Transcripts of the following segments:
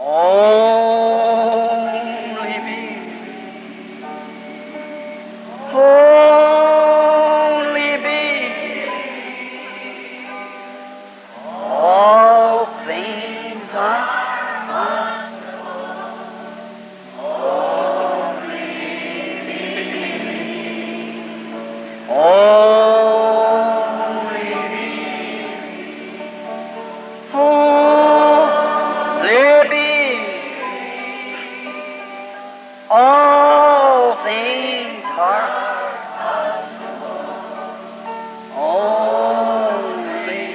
Only me. Only me. All things are only me. Only me. Only me. All things are only.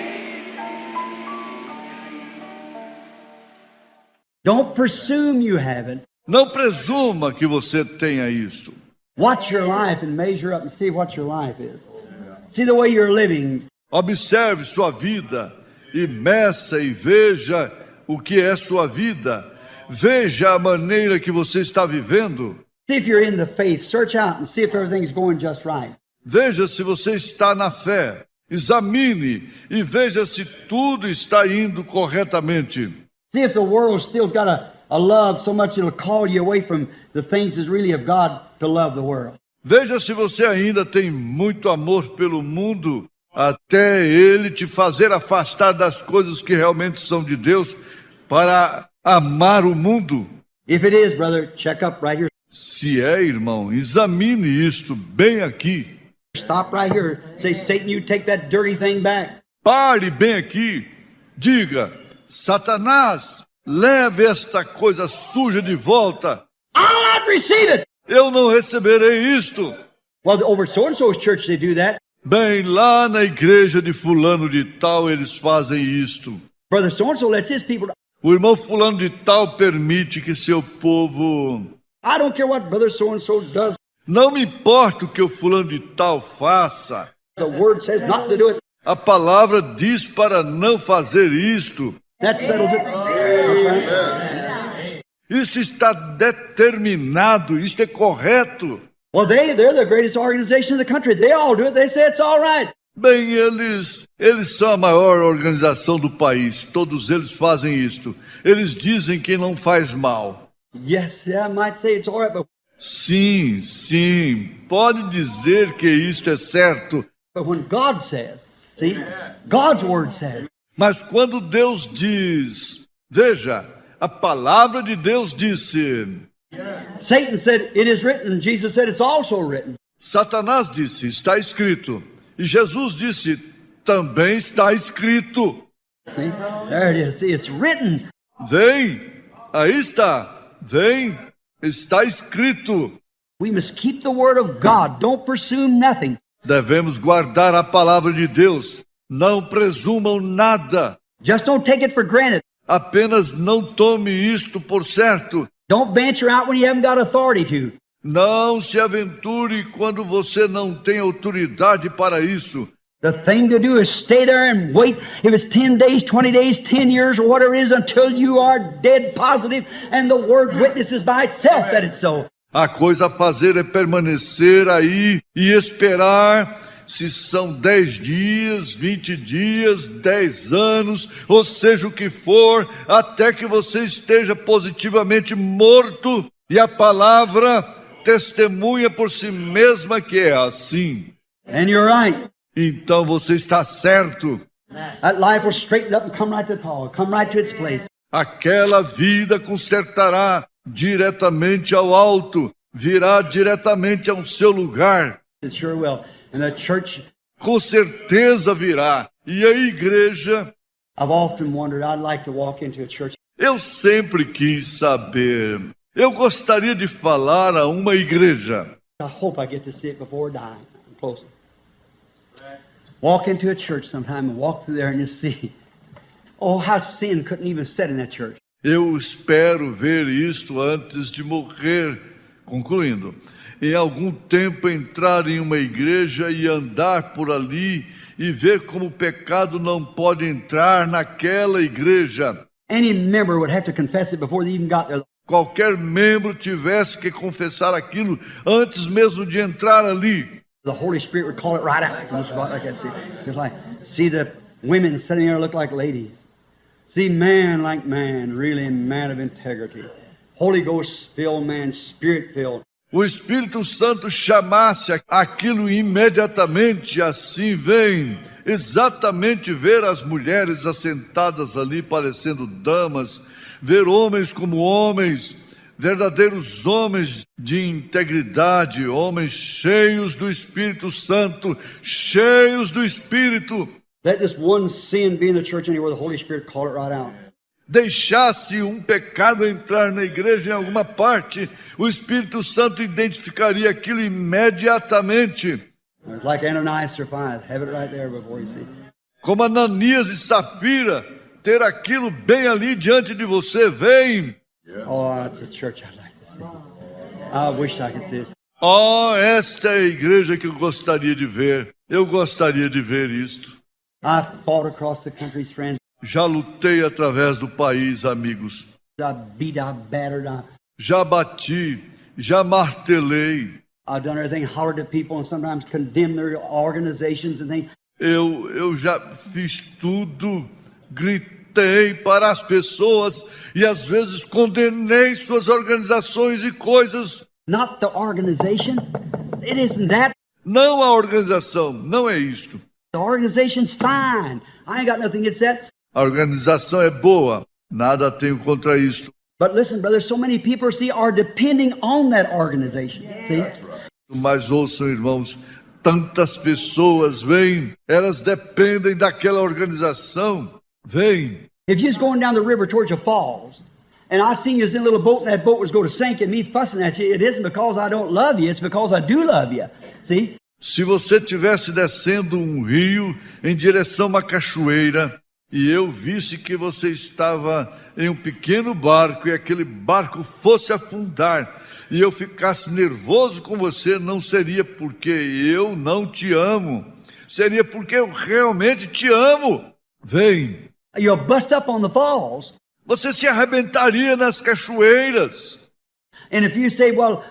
Don't presume you have it. Não presuma que você tenha isto. Watch your life and measure up and see what your life is. See the way you're living. Observe sua vida e meça e veja o que é sua vida. Veja a maneira que você está vivendo. See if you're in the faith. Search out and see if everything's going just right. Veja se você está na fé. Examine e veja se tudo está indo corretamente. See if the world still's got a love so much it'll call you away from the things that's really of God to love the world. Veja se você ainda tem muito amor pelo mundo, até ele te fazer afastar das coisas que realmente são de Deus para amar o mundo. If it is, brother, check up right here. Se é, irmão, examine isto bem aqui. Stop right here. Say, Satan, you take that dirty thing back. Pare bem aqui. Diga, Satanás, leve esta coisa suja de volta. I'll not receive it. Eu não receberei isto. Well, over so-and-so's church they do that. Bem, lá na igreja de fulano de tal eles fazem isto. Brother so-and-so lets his people... O irmão fulano de tal permite que seu povo... I don't care what brother so-and-so does. Não me importa o que o fulano de tal faça. The word says not to do it. A palavra diz para não fazer isto. That settles it. That's right. Isso está determinado, isto é correto. Well, they're the greatest organization in the country. They all do it. They say it's all right. Bem, eles são a maior organização do país. Todos eles fazem isto. Eles dizem que não faz mal. Yes, I might say it's all right, but Sim, pode dizer que isto é certo. when God says, see, God's word says, Mas quando Deus diz, veja, a palavra de Deus disse, Satan said, it is written. Jesus said, it's also written. Satanás disse, está escrito. E Jesus disse, também está escrito. See? There it is. See, it's written. Vem, aí está, vem, está escrito. We must keep the word of God. Don't presume nothing. Devemos guardar a palavra de Deus. Não presumam nada. Just don't take it for granted. Apenas não tome isto por certo. Don't venture out when you haven't got authority to. Não se aventure quando você não tem autoridade para isso. The thing to do is stay there and wait. If it's 10 days, 20 days, 10 years, or whatever it is, until you are dead positive and the word witnesses by itself that it's so. A coisa a fazer é permanecer aí e esperar, se são 10 dias, 20 dias, 10 anos, ou seja o que for, até que você esteja positivamente morto e a palavra testemunha por si mesma que é assim. And you're right. Então você está certo. That life will straighten up and come right to the call, come right to its place. Aquela vida consertará diretamente ao alto, virá diretamente ao seu lugar. It sure will. And the church, Com certeza virá. E a igreja, I've often wondered, I'd like to walk into a church. eu sempre quis saber. Eu gostaria de falar a uma igreja. I hope I get to see it before dying. I'm closing. Walk into a church sometime and walk through there and just see. Oh, how sin couldn't even sit in that church. Eu espero ver isto antes de morrer. Concluindo, em algum tempo entrar em uma igreja e andar por ali e ver como o pecado não pode entrar naquela igreja. Any member would have to confess it before they even got there. Qualquer membro tivesse que confessar aquilo antes mesmo de entrar ali. The Holy Spirit would call it right out. Just like that. See the women sitting there look like ladies. See, man like man, really a man of integrity. Holy Ghost filled man, Spirit filled. O Espírito Santo chamasse aquilo imediatamente, assim vem exatamente ver as mulheres assentadas ali parecendo damas, ver homens como homens, verdadeiros homens de integridade, homens cheios do Espírito Santo, cheios do Espírito. Let this one sin be in the church anywhere, the Holy Spirit call it right out. Deixasse um pecado entrar na igreja em alguma parte, o Espírito Santo identificaria aquilo imediatamente. It's like Ananias and Sapphira. Have it right there before you see. Como Ananias e Safira, ter aquilo bem ali diante de você, vem. Oh, that's a church I'd like to see. I wish I could see it. Oh, esta é a igreja que eu gostaria de ver. Eu gostaria de ver isto. I fought across the country's friends. Já lutei através do país, amigos. I beat, I battered, Já bati, já martelei. I've done everything, hollered at people and sometimes condemned their organizations and things. Eu já fiz tudo, gritei para as pessoas e às vezes condenei suas organizações e coisas. Not the organization. It isn't that. Não a organização, não é isto. The organization's fine. I ain't got nothing against that. A organização é boa, nada tenho contra isto. But listen, brother, so many people, see, are depending on that organization. See? Mas ouçam, irmãos, tantas pessoas vêm, elas dependem daquela organização. Vêm. If you was going down the river towards the falls, and I seen you was in a little boat and that boat was going to sink and me fussing at you, it isn't because I don't love you, it's because I do love you. See? Se você estivesse descendo um rio em direção a uma cachoeira e eu visse que você estava em um pequeno barco e aquele barco fosse afundar e eu ficasse nervoso com você, não seria porque eu não te amo, seria porque eu realmente te amo. Vem. You'll bust up on the falls. Você se arrebentaria nas cachoeiras. And if you say, well,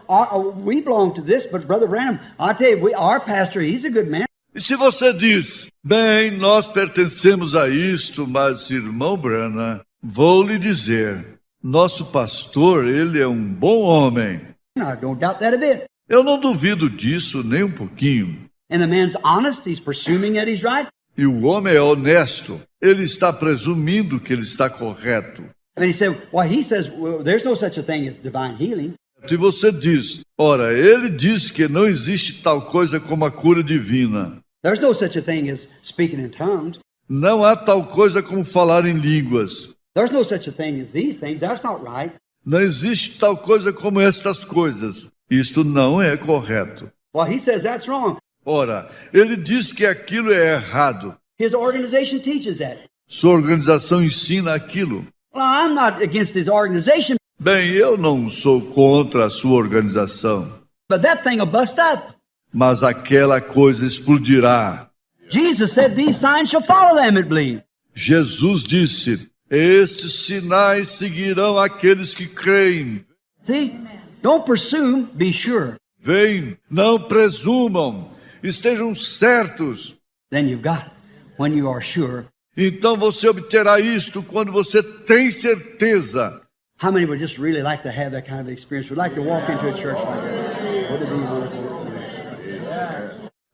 we belong to this, but Brother Branham, I tell you, our pastor, he's a good man. E se você diz, bem, nós pertencemos a isto, mas irmão Branham, vou lhe dizer, nosso pastor, ele é um bom homem. I don't doubt that a bit. Eu não duvido disso nem um pouquinho. And the man's honest, he's presuming that he's right. E o homem é honesto, ele está presumindo que ele está correto. And he said, well, he says, well, there's no such a thing as divine healing. E você diz, ora, ele diz que não existe tal coisa como a cura divina. There's no such a thing as speaking in tongues. Não há tal coisa como falar em línguas. There's no such a thing as these things. That's not right. Não existe tal coisa como estas coisas. Isto não é correto. Well, he says that's wrong. Ora, ele diz que aquilo é errado. His organization teaches that. Sua organização ensina aquilo. Well, I'm not against his organization, Bem, eu não sou contra a sua organização, but that thing will bust up. mas aquela coisa explodirá. Jesus said, these signs shall follow them that believe. Jesus disse, estes sinais seguirão aqueles que creem. See? Don't presume, be sure. Vem, não presumam, estejam certos. Then you've got it. When you are sure. Então você obterá isto quando você tem certeza. How many would just really like to have that kind of experience? Would like to walk into a church like that? Would it be wonderful?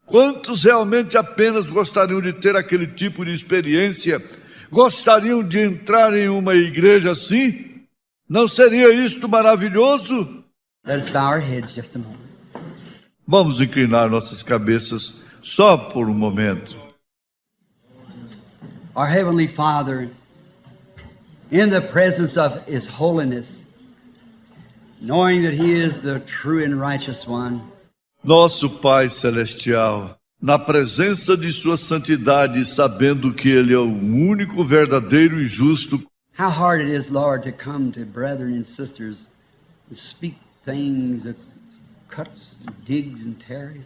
Quantos realmente apenas gostariam de ter aquele tipo de experiência? Gostariam de entrar em uma igreja assim? Não seria isto maravilhoso? Let us bow our heads just a moment. Vamos inclinar nossas cabeças só por um momento. Our Heavenly Father, in the presence of His holiness, knowing that He is the true and righteous one, Nosso Pai Celestial, na presença de Sua santidade, sabendo que Ele é o único verdadeiro e justo, how hard it is, Lord, to come to brethren and sisters and speak things that cuts, digs, and tears.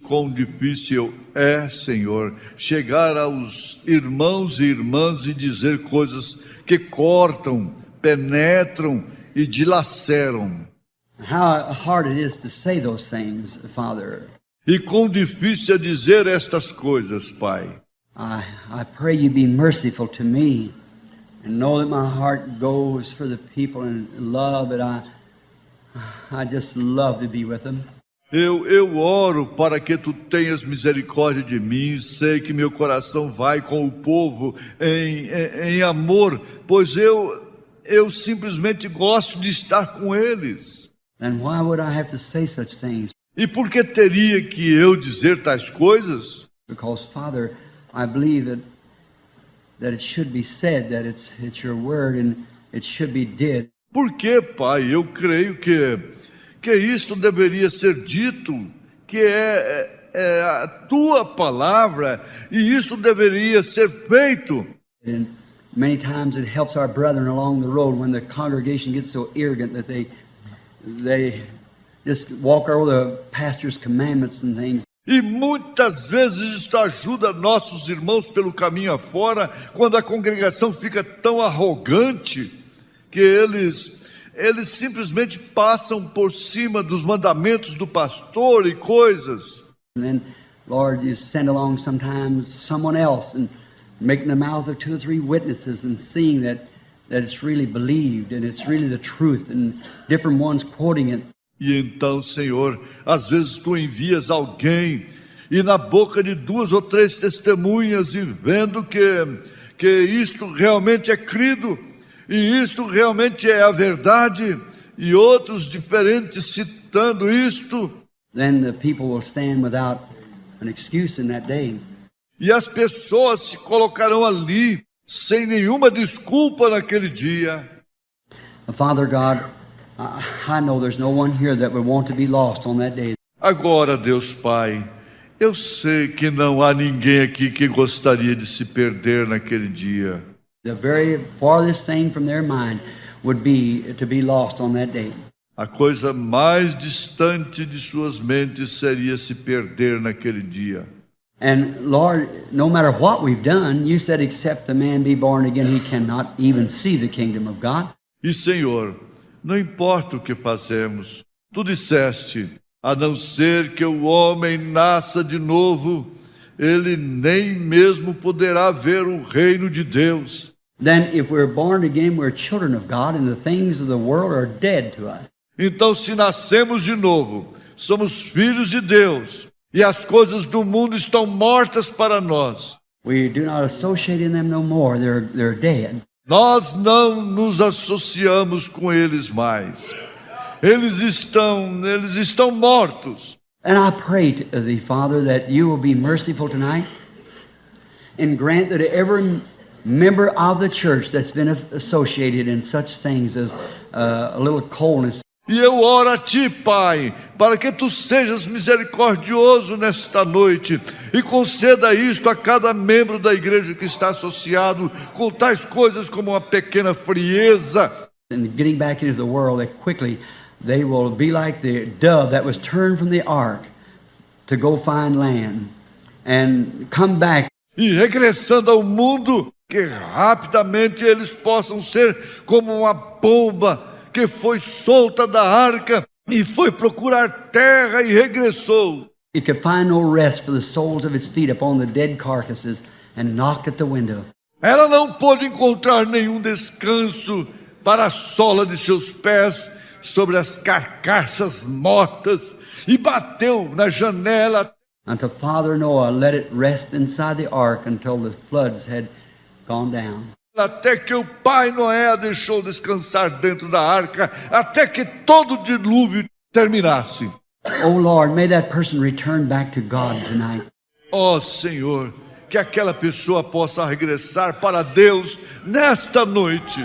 quão difícil é, Senhor, chegar aos irmãos e irmãs e dizer coisas que cortam, penetram e dilaceram. How hard it is to say those things, Father. E quão difícil é dizer estas coisas, Pai. I pray you be merciful to me and know that my heart goes for the people and love that I just love to be with them. Eu oro para que tu tenhas misericórdia de mim. Sei que meu coração vai com o povo em amor, pois eu simplesmente gosto de estar com eles. And why would I have to say such things? E por que teria que eu dizer tais coisas? Because, Father, I believe that it should be said, that it's your word and it should be did. Porque, Pai, eu creio que isso deveria ser dito, que é a tua palavra, e isso deveria ser feito. And many times it helps our brethren along the road when the congregation gets so arrogant that they just walk over the pastor's commandments and things. E muitas vezes isso ajuda nossos irmãos pelo caminho afora, quando a congregação fica tão arrogante que eles simplesmente passam por cima dos mandamentos do pastor e coisas. And then, Lord, you send along sometimes someone else and making the mouth of 2 or 3 witnesses and seeing that it's really believed and it's really the truth, and different ones quoting it. E então, Senhor, às vezes tu envias alguém e na boca de 2 ou 3 testemunhas e vendo que isto realmente é crido e isto realmente é a verdade, e outros diferentes citando isto. Then the people will stand without an excuse in that day. E as pessoas se colocarão ali sem nenhuma desculpa naquele dia. Father God, I know there's no one here that would want to be lost on that day. Agora, Deus Pai, eu sei que não há ninguém aqui que gostaria de se perder naquele dia. The very farthest thing from their mind would be to be lost on that day. A coisa mais distante de suas mentes seria se perder naquele dia. And Lord, no matter what we've done, you said except the man be born again, he cannot even see the kingdom of God. E Senhor, não importa o que fazemos, tu disseste, a não ser que o homem nasça de novo, ele nem mesmo poderá ver o reino de Deus. Then if we're born again, we're children of God, and the things of the world are dead to us. Então, se nascemos de novo, somos filhos de Deus, e as coisas do mundo estão mortas para nós. We do not associate in them no more. They're dead. Nós não nos associamos com eles mais. Eles estão mortos. And I pray to thee, Father, that you will be merciful tonight and grant that every member of the church that's been associated in such things as a little coldness. E eu oro a ti, Pai, para que tu sejas misericordioso nesta noite e conceda isto a cada membro da igreja que está associado com tais coisas como uma pequena frieza. And getting back into the world, that quickly they will be like the dove that was turned from the ark to go find land and come back. E regressando ao mundo, que rapidamente eles possam ser como uma pomba que foi solta da arca e foi procurar terra e regressou. It could find no rest for the soles of its feet upon the dead carcasses and knocked at the window. Ela não pôde encontrar nenhum descanso para a sola de seus pés sobre as carcaças mortas e bateu na janela. Until Father Noah let it rest inside the ark until the floods had gone down. Até que o pai Noé a deixou descansar dentro da arca, até que todo o dilúvio terminasse. Oh Lord, may that person return back to God tonight. Ó Senhor, que aquela pessoa possa regressar para Deus nesta noite.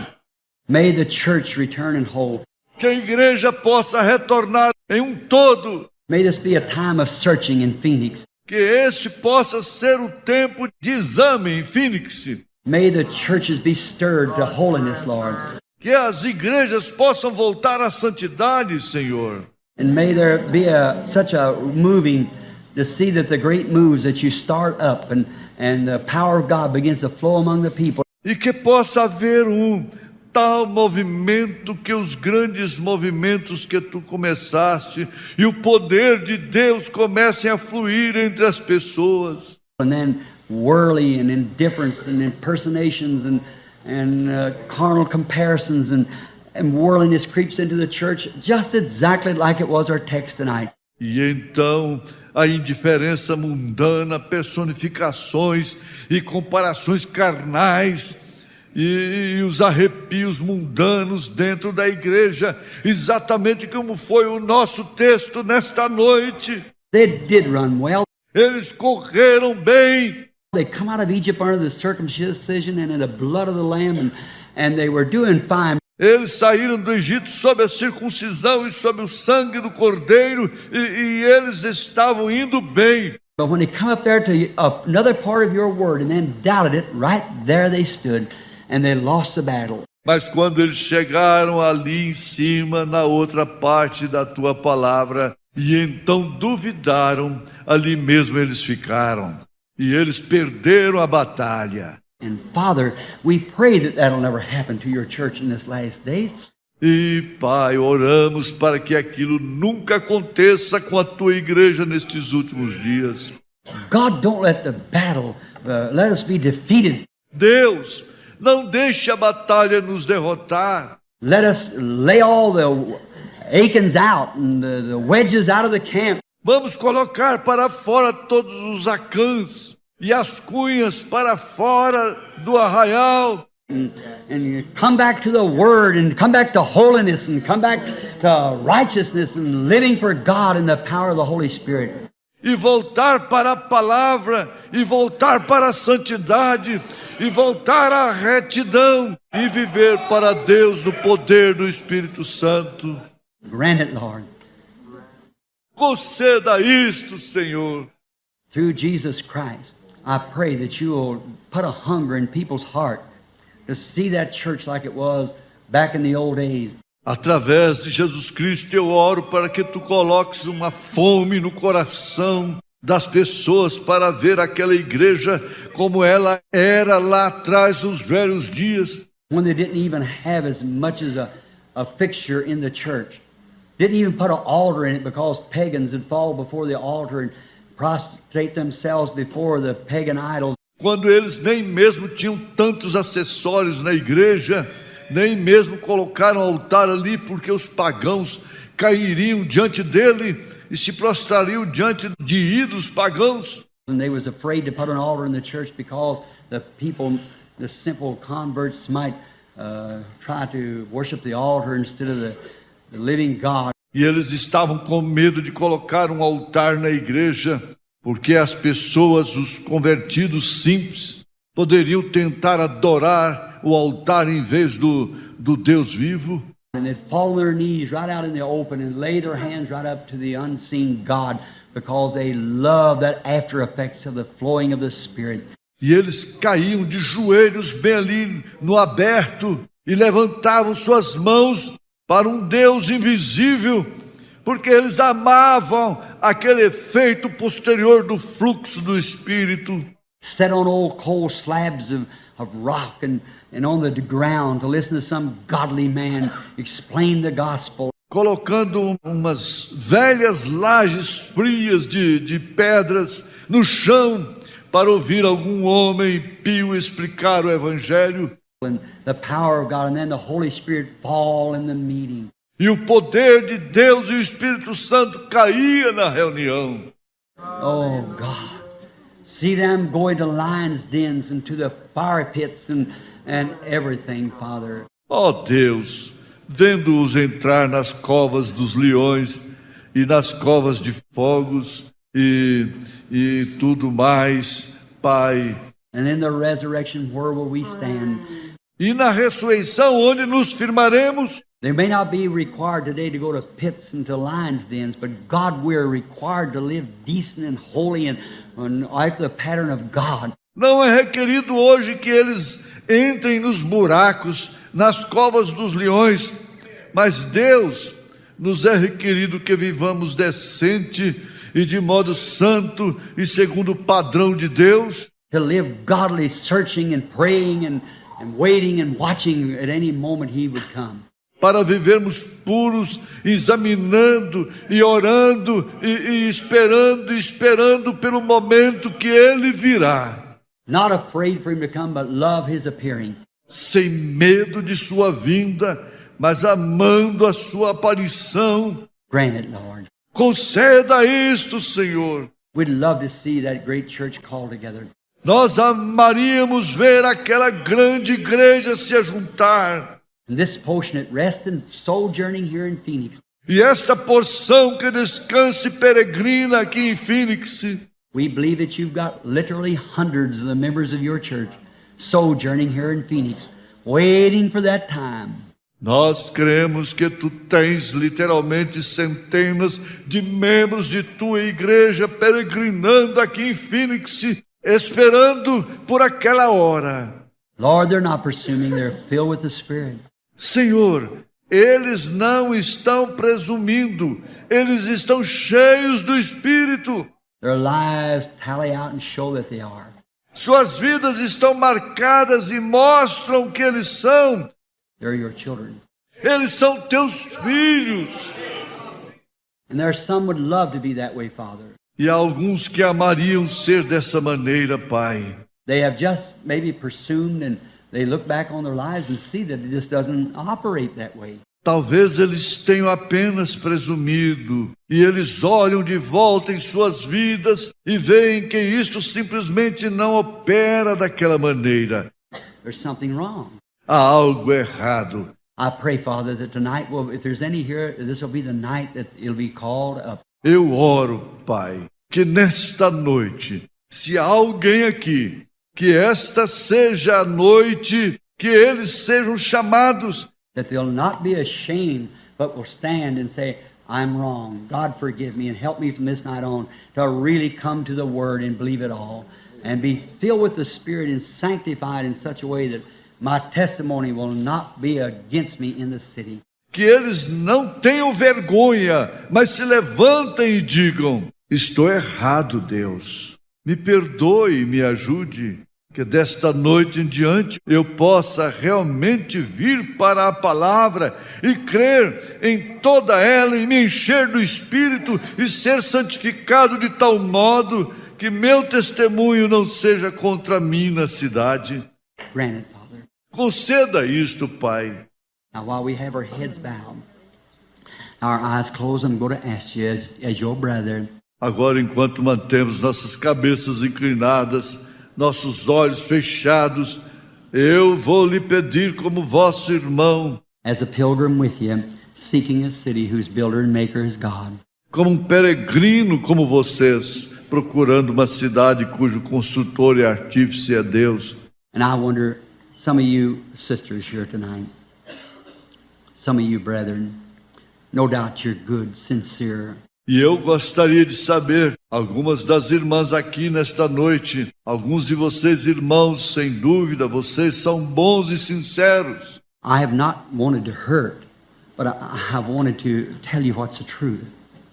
May the church return in whole. Que a igreja possa retornar em todo. May this be a time of searching in Phoenix. Que este possa ser o tempo de exame em Phoenix. May the churches be stirred to holiness, Lord. Que as igrejas possam voltar à santidade, Senhor. And may there be such a moving to see that the great moves that you start up and the power of God begins to flow among the people. E que possa haver tal movimento, que os grandes movimentos que tu começaste e o poder de Deus comecem a fluir entre as pessoas. And then worldly and indifference and impersonations carnal comparisons and worldliness creeps into the church, just exactly like it was our text tonight. E então a indiferença mundana, personificações e comparações carnais e os arrepios mundanos dentro da igreja, exatamente como foi o nosso texto nesta noite. They did run well. Eles correram bem. They come out of Egypt under the circumcision and in the blood of the Lamb, and they were doing fine. Eles saíram do Egito sob a circuncisão e sob o sangue do Cordeiro, e eles estavam indo bem. But when they come up there to another part of your word and then doubted it, right there they stood, and they lost the battle. Mas quando eles chegaram ali em cima, na outra parte da tua palavra, e então duvidaram, ali mesmo eles ficaram. E eles perderam a batalha. And Father, we pray that that'll never happen to your church in this last days. E Pai, oramos para que aquilo nunca aconteça com a tua igreja nestes últimos dias. God, don't let the battle, let us be defeated. Deus, não deixe a batalha nos derrotar. Let us lay all the Achans out and the wedges out of the camp. Vamos colocar para fora todos os acãs e as cunhas para fora do arraial. And come back to the Word and come back to holiness and come back to righteousness and living for God in the power of the Holy Spirit. E voltar para a palavra, e voltar para a santidade, e voltar à retidão, e viver para Deus no poder do Espírito Santo. Grant it, Lord. Conceda isto, Senhor. Through Jesus Christ, I pray that you will put a hunger in people's heart to see that church like it was back in the old days. Através de Jesus Cristo eu oro para que tu coloques uma fome no coração das pessoas para ver aquela igreja como ela era lá atrás nos velhos dias. When they didn't even have as much as a fixture in the church. Didn't even put an altar in it because pagans would fall before the altar and prostrate themselves before the pagan idols. Quando eles nem mesmo tinham tantos acessórios na igreja, nem mesmo colocaram altar ali, porque os pagãos cairiam diante dele e se prostrariam diante de ídolos pagãos. And they was afraid to put an altar in the church because the people, the simple converts, might try to worship the altar instead of the living God. E eles estavam com medo de colocar um altar na igreja, porque as pessoas, os convertidos simples, poderiam tentar adorar o altar em vez do Deus vivo. And they'd fall on their knees right out in the open and lay their hands right up to the unseen God because they love that after effects of the flowing of the Spirit. E eles caíam de joelhos bem ali no aberto e levantavam suas mãos para um Deus invisível, porque eles amavam aquele efeito posterior do fluxo do Espírito. Set on old cold slabs of rock and on the ground to listen to some godly man explain the gospel. Colocando umas velhas lajes frias de pedras no chão para ouvir algum homem pio explicar o Evangelho. And the power of God, and then the Holy Spirit fall in the meeting. E o poder de Deus e o Espírito Santo caía na reunião. Oh God, see them going to lions' dens and to the fire pits and everything, Father. Ó Deus, vendo-os entrar nas covas dos leões e nas covas de fogos e tudo mais, Pai. And in the resurrection, where will we stand? E na ressurreição, onde nos firmaremos? They may not be required today to go to pits and to lions' dens, but God, we're required to live decent and holy and after the pattern of God. Não é requerido hoje que eles entrem nos buracos, nas covas dos leões, mas Deus, nos é requerido que vivamos decente e de modo santo e segundo o padrão de Deus. To live godly, searching and praying and waiting and watching at any moment He would come. Para vivermos puros, examinando e orando e esperando pelo momento que Ele virá. Not afraid for Him to come, but love His appearing. sem medo de sua vinda, mas amando a sua aparição. Grant it, Lord. Conceda isto, Senhor. We'd love to see that great church called together. Nós amaríamos ver aquela grande igreja se ajuntar. And this portion at rest and sojourning here in Phoenix, E esta porção que descansa e peregrina aqui em Phoenix, we believe that you've got literally hundreds of the members of your church sojourning here in Phoenix, waiting for that time. nós cremos que tu tens literalmente centenas de membros de tua igreja peregrinando aqui em Phoenix, esperando por aquela hora. Lord, they're not presuming, they're filled with the Spirit. Senhor, eles não estão presumindo, eles estão cheios do Espírito. Their lives tally out and show that they are. Suas vidas estão marcadas e mostram que eles são. They're your children. Eles são teus filhos. And there are some would love to be that way, Father. E há alguns que amariam ser dessa maneira, Pai. They have just maybe presumed and they look back on their lives and see that it just doesn't operate that way. Talvez eles tenham apenas presumido, e eles olham de volta em suas vidas e veem que isto simplesmente não opera daquela maneira. There's something wrong. Há algo errado. I pray, Father, that tonight, if there's any here, this will be the night that it'll be called up. Eu oro, Pai, que nesta noite, se há alguém aqui, que esta seja a noite que eles sejam chamados, That they'll not be ashamed, but will stand and say, I'm wrong. God forgive me and help me from this night on to really come to the Word and believe it all. And be filled with the Spirit and sanctified in such a way that my testimony will not be against me in the city. que eles não tenham vergonha, mas se levantem e digam: estou errado, Deus. Me perdoe e me ajude, que desta noite em diante eu possa realmente vir para a palavra e crer em toda ela e me encher do Espírito e ser santificado de tal modo que meu testemunho não seja contra mim na cidade. Grant it, Father. Conceda isto, Pai. Now, while we have our heads bowed, our eyes closed, I'm going to ask you, as your brother, Agora, enquanto mantemos nossas cabeças inclinadas, nossos olhos fechados, eu vou lhe pedir como vosso irmão, as a pilgrim with you, seeking a city whose builder and maker is God. como peregrino como vocês, procurando uma cidade cujo construtor e artífice é Deus. And I wonder, some of you sisters here tonight, some of you brethren, no doubt you're good, sincere. E eu gostaria de saber, algumas das irmãs aqui nesta noite, alguns de vocês irmãos, sem dúvida, vocês são bons e sinceros. I have not wanted to hurt, but I have wanted to tell you what's the truth,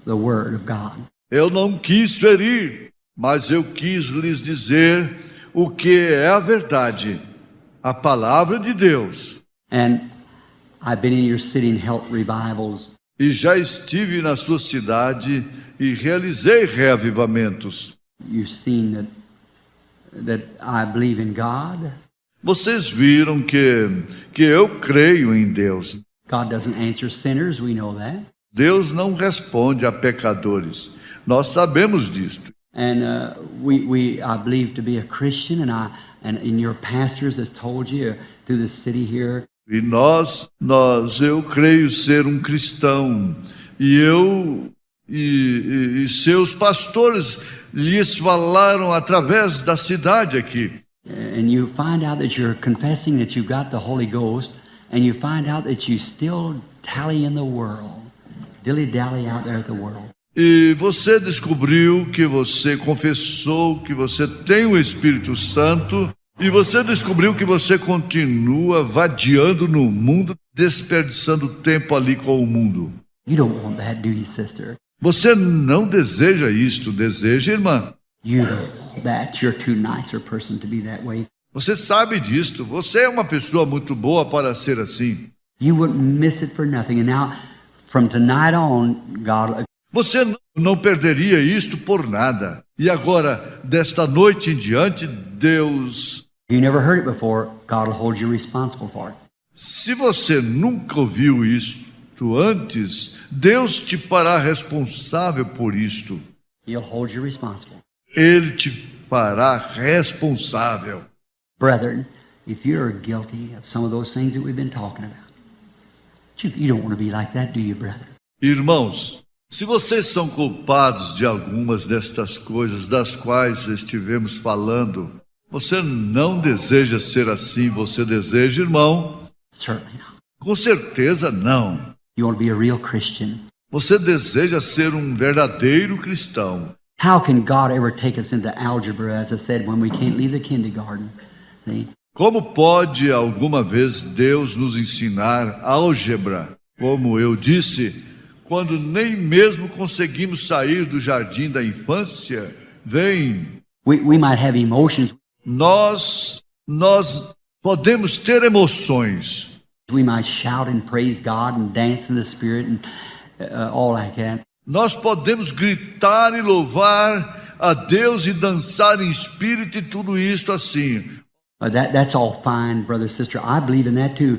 the Word of God. Eu não quis ferir, mas eu quis lhes dizer o que é a verdade, a palavra de Deus. And I've been in your city and helped revivals. E já estive na sua cidade e realizei reavivamentos. You've seen that I believe in God. Vocês viram que eu creio em Deus. God doesn't answer sinners, we know that. Deus não responde a pecadores. Nós sabemos disto. And I believe to be a Christian, and your pastors has told you through the city here. E eu creio ser um cristão. E seus pastores lhes falaram através da cidade aqui. And you find out that you're confessing that you've got the Holy Ghost, and you find out that you still tally in the world, dilly-dally out there at the world. E você descobriu que você confessou que você tem o Espírito Santo, e você descobriu que você continua vadiando no mundo, desperdiçando tempo ali com o mundo. You don't want that, do you, sister? Você não deseja isto, deseja, irmã? You don't want that. You're too nice a person to be that way. Você sabe disto, você é uma pessoa muito boa para ser assim. You wouldn't miss it for nothing. And now, from tonight on, God... Você não perderia isto por nada. E agora, desta noite em diante, Deus If you never heard it before, God will hold you responsible for it. Se você nunca ouviu isto antes, Deus te fará responsável por isto. He'll hold you responsible. Ele te fará responsável. Brethren, if you're guilty of some of those things that we've been talking about, you don't want to be like that, do you, brother? Irmãos, se vocês são culpados de algumas destas coisas das quais estivemos falando, você não deseja ser assim, você deseja, irmão? Certainly not. Com certeza não. You want to be a real Christian. Você deseja ser um verdadeiro cristão. How can God ever take us into algebra, as I said, when we can't leave the kindergarten? See? Como pode alguma vez Deus nos ensinar álgebra, como eu disse, quando nem mesmo conseguimos sair do jardim da infância? Vem, We might have emotions. nós podemos ter emoções. We might shout and praise God and dance in the Spirit and all like that. Nós podemos gritar e louvar a Deus e dançar em espírito e tudo isto assim. That's all fine, brother, sister. I believe in that too.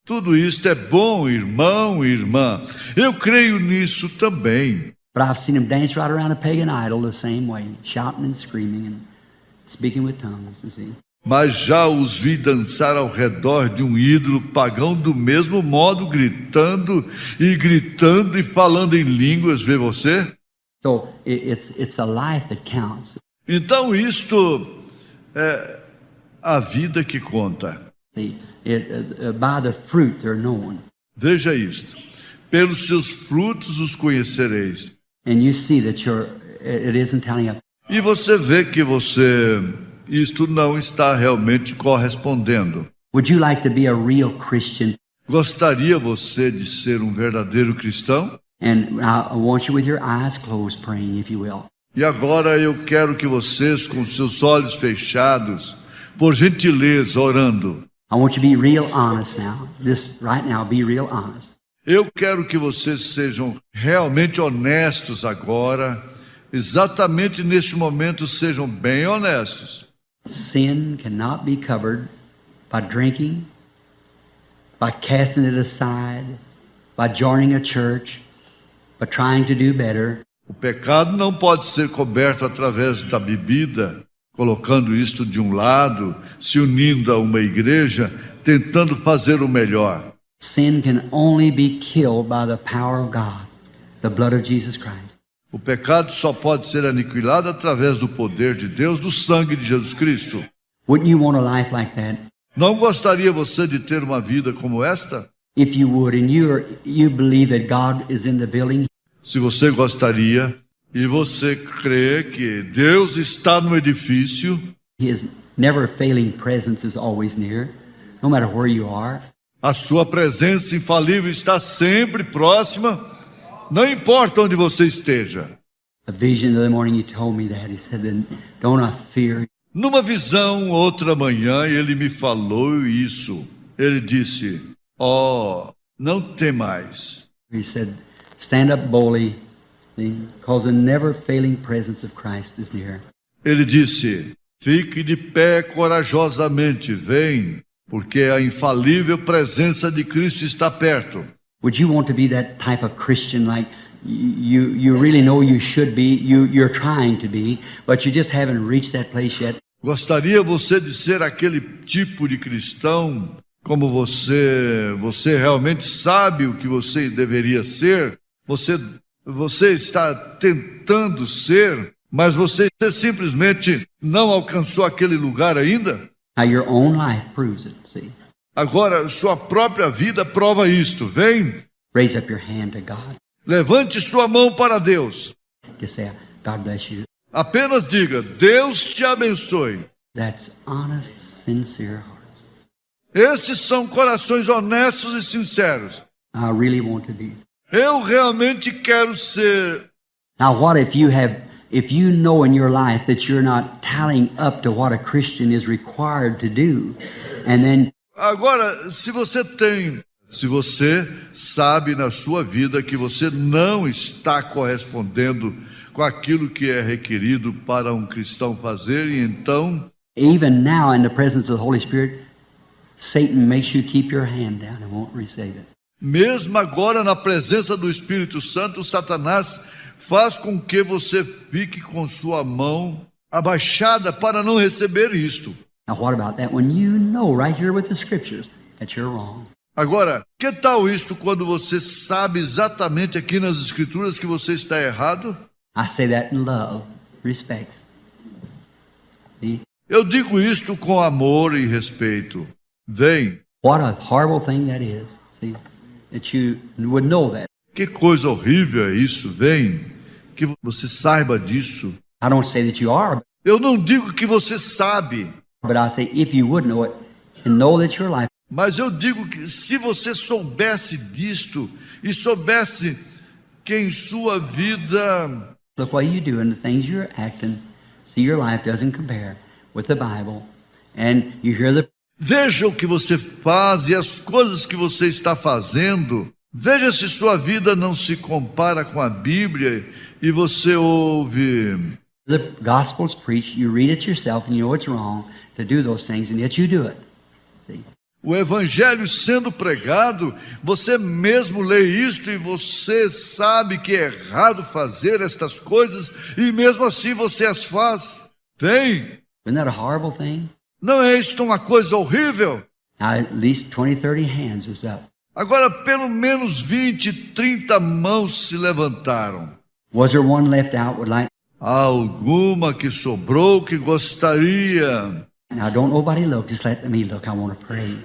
Tudo isto é bom, irmão e irmã. Eu creio nisso também. But I've seen them dance right around a pagan idol the same way, shouting and screaming and speaking with tongues, you see. Mas já os vi dançar ao redor de um ídolo pagão do mesmo modo, gritando e falando em línguas, vê você? So it's a life that counts. Então isto é a vida que conta. See, by the fruit they're known. Veja isto. Pelos seus frutos os conhecereis. And you see that it isn't telling up. E você vê que isto não está realmente correspondendo. Would you like to be a real Christian? Gostaria você de ser um verdadeiro cristão? And I want you with your eyes closed praying, if you will. E agora eu quero que vocês, com seus olhos fechados, por gentileza, orando. I want you to be real honest now. Right now, be real honest. Eu quero que vocês sejam realmente honestos agora. Exatamente neste momento, sejam bem honestos. Sin cannot be covered by drinking, by casting it aside, by joining a church, by trying to do better. O pecado não pode ser coberto através da bebida, colocando isto de um lado, se unindo a uma igreja, tentando fazer o melhor. Sin can only be killed by the power of God, the blood of Jesus Christ. O pecado só pode ser aniquilado através do poder de Deus, do sangue de Jesus Cristo. Wouldn't you want a life like that? Não gostaria você de ter uma vida como esta? If you would, and you believe that God is in the building, Se você gostaria e você crê que Deus está no edifício, His never failing presence is always near, no matter where you are. a sua presença infalível está sempre próxima, não importa onde você esteja. A vision of the morning you told me that. He said, then don't I fear. Numa visão outra manhã ele me falou isso. Ele disse: não temais. He said, stand up boldly, because the never failing presence of Christ is near. Ele disse: fique de pé corajosamente, vem, porque a infalível presença de Cristo está perto. Would you want to be that type of Christian like you really know you should be, you're trying to be, but you just haven't reached that place yet? Gostaria você de ser aquele tipo de cristão como você realmente sabe o que você deveria ser? Você está tentando ser, mas você simplesmente não alcançou aquele lugar ainda? Now your own life proves it, see. Agora, sua própria vida prova isto. Vem, Raise up your hand to God. levante sua mão para Deus. Just say, God bless you. Apenas diga: Deus te abençoe. That's honest, sincere hearts. Esses são corações honestos e sinceros. I really want to be. Eu realmente quero ser. Now what if you know in your life that you're not tallying up to what a Christian is required to do, and then Agora, se você sabe na sua vida que você não está correspondendo com aquilo que é requerido para um cristão fazer, e então Even now, in the presence of the Holy Spirit, Satan makes you keep your hand down and won't receive it. Mesmo agora, na presença do Espírito Santo, Satanás faz com que você fique com sua mão abaixada para não receber isto. Now, what about that when you know right here with the Scriptures that you're wrong? Agora, que tal isto quando você sabe exatamente aqui nas Escrituras que você está errado? I say that in love, respect. See? Eu digo isto com amor e respeito. Vem, What a horrible thing that is. See? That you would know that. que coisa horrível é isso, vem, que você saiba disso. I don't say that you are, Eu não digo que você sabe, but I say if you would know it and know that your life, mas eu digo que se você soubesse disto e soubesse que em sua vida, look what you do and the things you're acting, see your life doesn't compare with the Bible, and you hear the veja o que você faz e as coisas que você está fazendo. Veja se sua vida não se compara com a Bíblia e você ouve Gospels preached, you read it yourself and you know it's wrong to do those things, and yet you do it. See? o Evangelho sendo pregado, você mesmo lê isto e você sabe que é errado fazer estas coisas e mesmo assim você as faz. Tem? Isn't that a horrible thing? Não é isto uma coisa horrível? Now, at least 20, 30 hands was up. Agora, pelo menos 20, 30 mãos se levantaram. Was there one left out would like? Há alguma que sobrou que gostaria? Now, don't nobody look. Just let me look. I want to pray.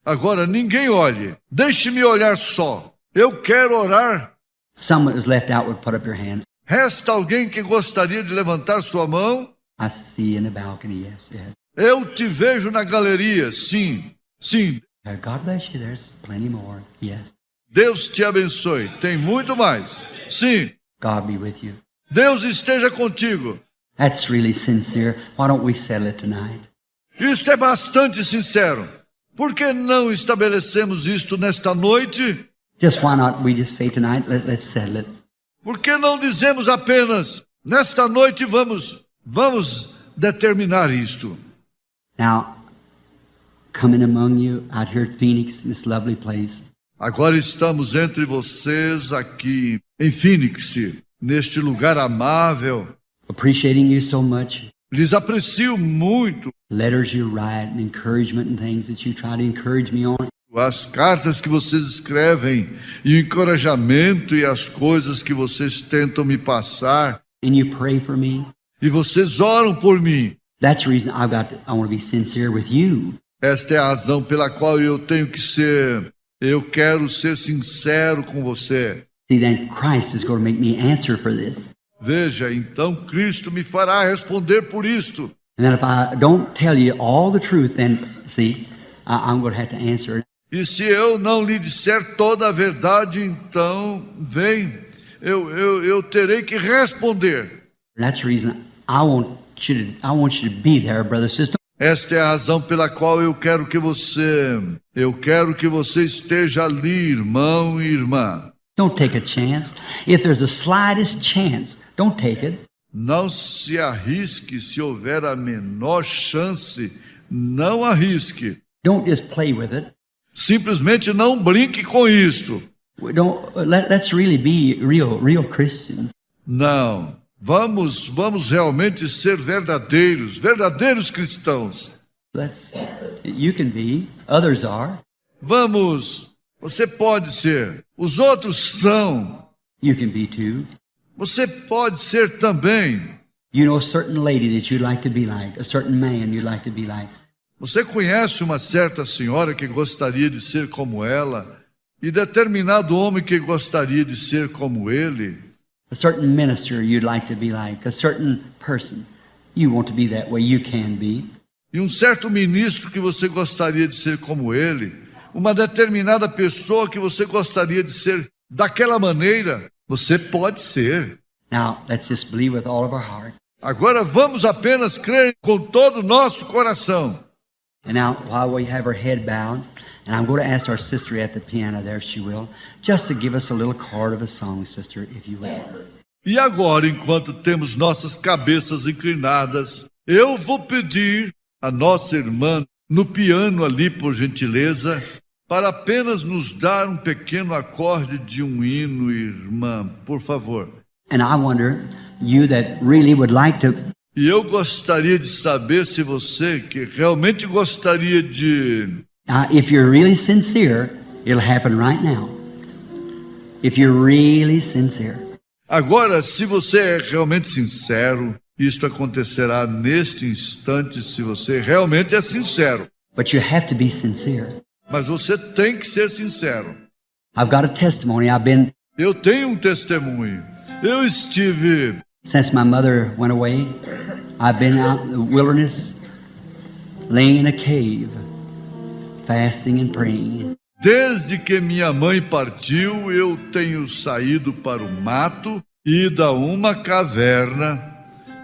Agora, ninguém olhe. Deixe-me olhar só. Eu quero orar. Someone that was left out would put up your hand. Resta alguém que gostaria de levantar sua mão? I see you in the balcony. Yes, yes. Eu te vejo na galeria. Sim, sim. God bless you. There's plenty more. Yes. Deus te abençoe. Tem muito mais. Sim. God be with you. Deus esteja contigo. That's really sincere. Why don't we settle it tonight? Isto é bastante sincero. Por que não estabelecemos isto nesta noite? Just why not we just say tonight, let's settle it. Por que não dizemos apenas, nesta noite vamos determinar isto? Now, coming among you out here at Phoenix, this lovely place. Agora estamos entre vocês aqui em Phoenix, neste lugar amável. Appreciating you so much. Lhes aprecio muito Letters you write and encouragement and things that you try to encourage me on. as cartas que vocês escrevem e o encorajamento e as coisas que vocês tentam me passar. And you pray for me. E vocês oram por mim. That's the reason I want to be sincere with you. Esta é a razão pela qual eu quero ser sincero com você. See, then Christ is going to make me answer for this. Veja, então Cristo me fará responder por isto. And then if I don't tell you all the truth, then, see, I'm going to have to answer it. E se eu não lhe disser toda a verdade, então, eu terei que responder. And that's the reason I want you to be there, brother, sister. Esta é a razão pela qual eu quero que você esteja ali, irmão e irmã. Don't take a chance. If there's the slightest chance, don't take it. Não se arrisque se houver a menor chance, não arrisque. Don't just play with it. Simplesmente não brinque com isto. Let's really be real Christians. Não. Vamos realmente ser verdadeiros cristãos. You can be. Others are. Você pode ser. Os outros são. You can be too. Você pode ser também. You know a certain lady that you'd like to be like, a certain man you'd like to be like. Você conhece uma certa senhora que gostaria de ser como ela e determinado homem que gostaria de ser como ele. A certain minister you'd like to be like, a certain person. You want to be that way, you can be. E um certo ministro que você gostaria de ser como ele, uma determinada pessoa que você gostaria de ser daquela maneira, você pode ser. Now, let's just believe with all of our heart. Agora vamos apenas crer com todo o nosso coração. And now, while we have our head bowed, and I'm going to ask our sister at the piano there, if she will, just to give us a little chord of a song, sister, if you will. E agora, enquanto temos nossas cabeças inclinadas, eu vou pedir a nossa irmã no piano ali, por gentileza, para apenas nos dar um pequeno acorde de um hino, irmã, por favor. And I wonder, you that really would like to, E eu gostaria de saber se você que realmente gostaria de... if you're really sincere, it'll happen right now. If you're really sincere. Agora, se você é realmente sincero, isto acontecerá neste instante se você realmente é sincero. But you have to be sincere. Mas você tem que ser sincero. I've got a testimony. Eu tenho um testemunho. Eu estive... Since my mother went away, I've been out in the wilderness, laying in a cave, fasting and praying. Desde que minha mãe partiu, eu tenho saído para o mato, ido a uma caverna,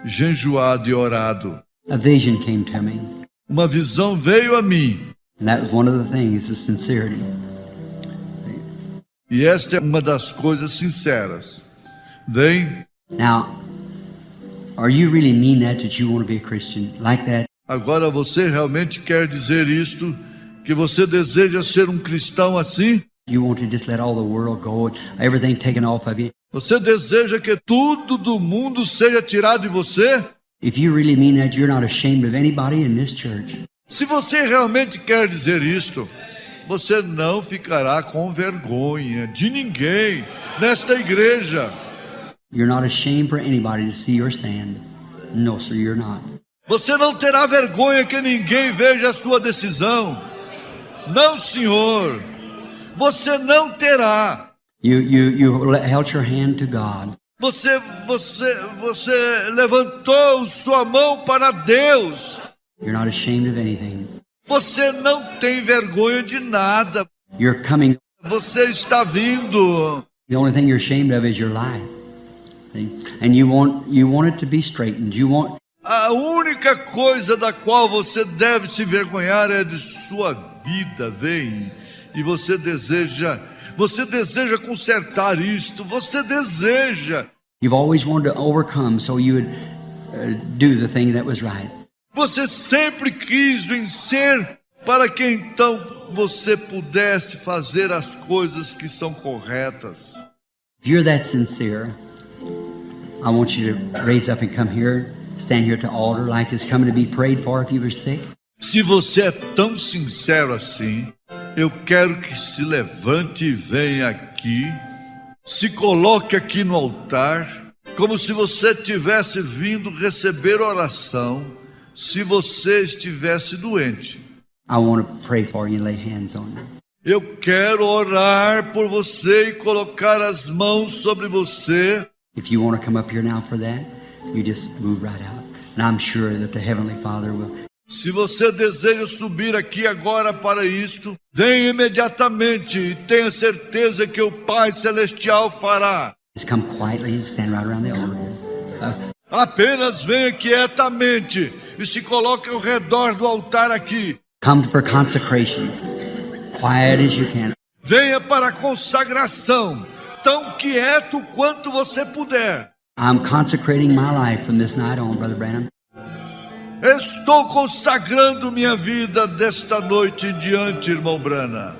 jejuado e orado. A vision came to me, Uma visão veio a mim, and that was one of the things, the sincerity. e esta é uma das coisas sinceras. Vem, Now, are you really mean that you want to be a Christian like that? agora você realmente quer dizer isto? Que você deseja ser um cristão assim? You want to just let all the world go, everything taken off of you? Você deseja que tudo do mundo seja tirado de você? If you really mean that, you're not ashamed of anybody in this church. Se você realmente quer dizer isto, você não ficará com vergonha de ninguém nesta igreja. You're not ashamed for anybody to see your stand. No, sir, you're not. Você não terá vergonha que ninguém veja a sua decisão. Não, senhor. Você não terá. You held your hand to God. Você levantou sua mão para Deus. You're not ashamed of anything. Você não tem vergonha de nada. You're coming. Você está vindo. The only thing you're ashamed of is your life. See? And you want it to be straightened. You want. A única coisa da qual você deve se vergonhar é de sua vida, vem. E você deseja consertar isto, você deseja. You've always wanted to overcome, so you would do the thing that was right. Você sempre quis vencer para que então você pudesse fazer as coisas que são corretas. If you're that sincere, I want you to raise up and come here, stand here at the altar like this, coming to be prayed for if you were sick. Se você é tão sincero assim, eu quero que se levante e venha aqui, se coloque aqui no altar, como se você tivesse vindo receber oração, se você estivesse doente. I want to pray for you and lay hands on you. Eu quero orar por você e colocar as mãos sobre você. If you want to come up here now for that, you just move right out. And I'm sure that the Heavenly Father will. Se você deseja subir aqui agora para isto, venha imediatamente e tenha certeza que o Pai Celestial fará. Just come quietly and stand right around the altar here. Apenas venha quietamente e se coloque ao redor do altar aqui. Come for consecration, quiet as you can. Venha para a consagração, tão quieto quanto você puder. I'm consecrating my life from this night on, Brother Branham. Estou consagrando minha vida desta noite em diante, irmão Branham.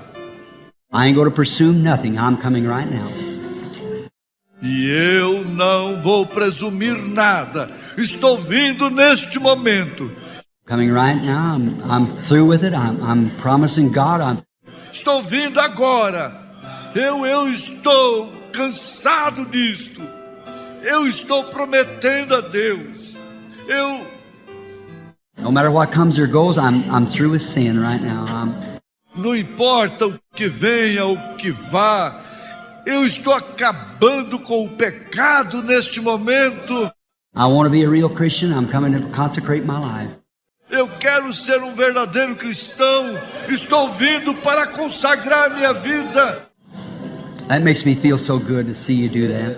I ain't going to pursue nothing. I'm coming right now. E eu não vou presumir nada. Estou vindo neste momento. Coming right now. I'm through with it. I'm promising God. Estou vindo agora. Eu estou cansado disto. Eu estou prometendo a Deus. No matter what comes or goes, I'm through with sin right now. Não importa o que venha, o que vá. Eu estou acabando com o pecado neste momento. I want to be a real Christian. I'm coming to consecrate my life. Eu quero ser um verdadeiro cristão. Estou vindo para consagrar minha vida. That makes me feel so good to see you do that.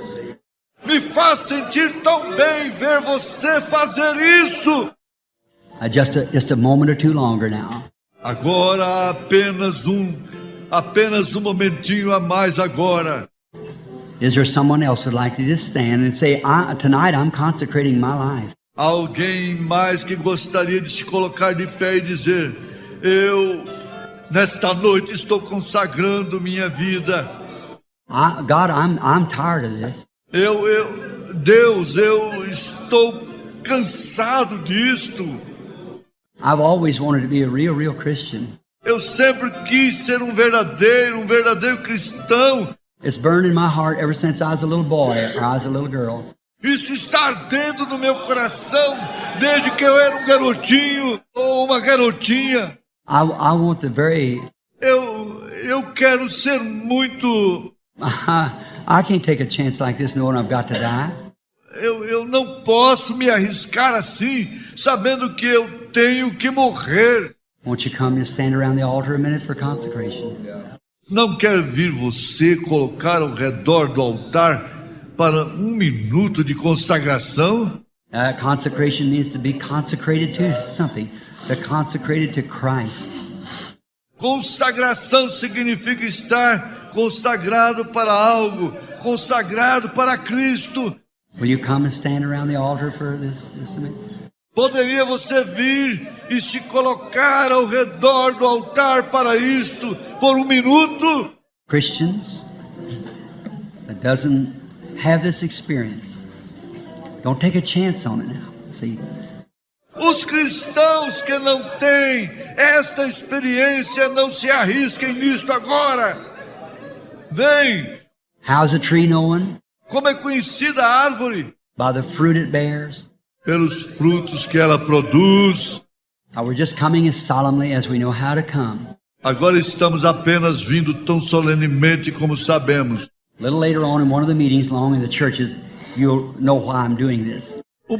Me faz sentir tão bem ver você fazer isso. Just a moment or two longer now. Agora apenas um momentinho a mais agora. Is there someone else who'd like to just stand and say, tonight I'm consecrating my life? Alguém mais que gostaria de se colocar de pé e dizer: nesta noite estou consagrando minha vida. God, I'm tired of this. Deus, eu estou cansado disto. I've always wanted to be a real Christian. Eu sempre quis ser um verdadeiro cristão. It's burned in my heart ever since I was a little boy or I was a little girl. Isso está ardendo no meu coração desde que eu era um garotinho ou uma garotinha. I want the very... Eu quero ser muito... I can't take a chance like this knowing I've got to die. Eu não posso me arriscar assim, sabendo que eu tenho que morrer. Won't you come and stand around the altar a minute for consecration? Não quer vir você colocar ao redor do altar para 1 minuto de consagração? Consecration means to be consecrated to something. To consecrated to Christ. Consagração significa estar consagrado para algo, consagrado para Cristo. Will you come and stand around the altar for this just a minute? Poderia você vir e se colocar ao redor do altar para isto por 1 minuto? Christians that doesn't have this experience, don't take a chance on it now. See? Os cristãos que não têm esta experiência não se arrisquem nisto agora. Vem! How's a tree known? Como é conhecida a árvore? By the fruit it bears. Pelos frutos que ela produz. We're just coming as solemnly as we know how to come. Agora estamos apenas vindo tão solenemente como sabemos. A little later on in one of the meetings along in the churches, you'll know why I'm doing this.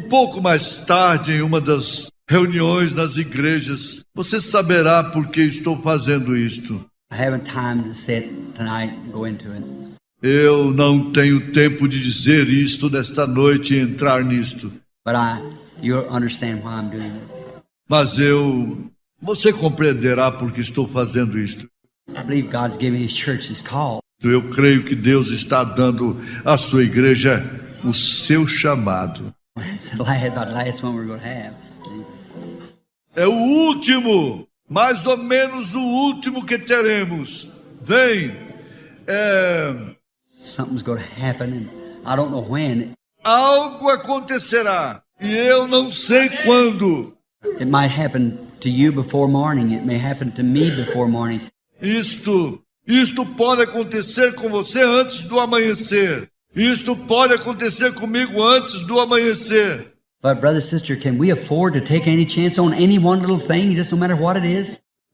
Pouco mais tarde, em uma das reuniões nas igrejas, você saberá por que estou fazendo isto. I haven't time to say it tonight and go into it. Eu não tenho tempo de dizer isto nesta noite e entrar nisto. But you'll understand why I'm doing this. Mas você compreenderá por que estou fazendo isto. I believe God's giving His church His call. Eu creio que Deus está dando à sua igreja o seu chamado. It's about the last one we're going to have. É o último, mais ou menos o último que teremos. Vem. Something's going to happen and I don't know when. Algo acontecerá e eu não sei quando. It might happen to you before morning. It may happen to me before morning. Isto pode acontecer com você antes do amanhecer. Isto pode acontecer comigo antes do amanhecer. But brother, sister, can we afford to take any chance on any one little thing, just no matter what it is?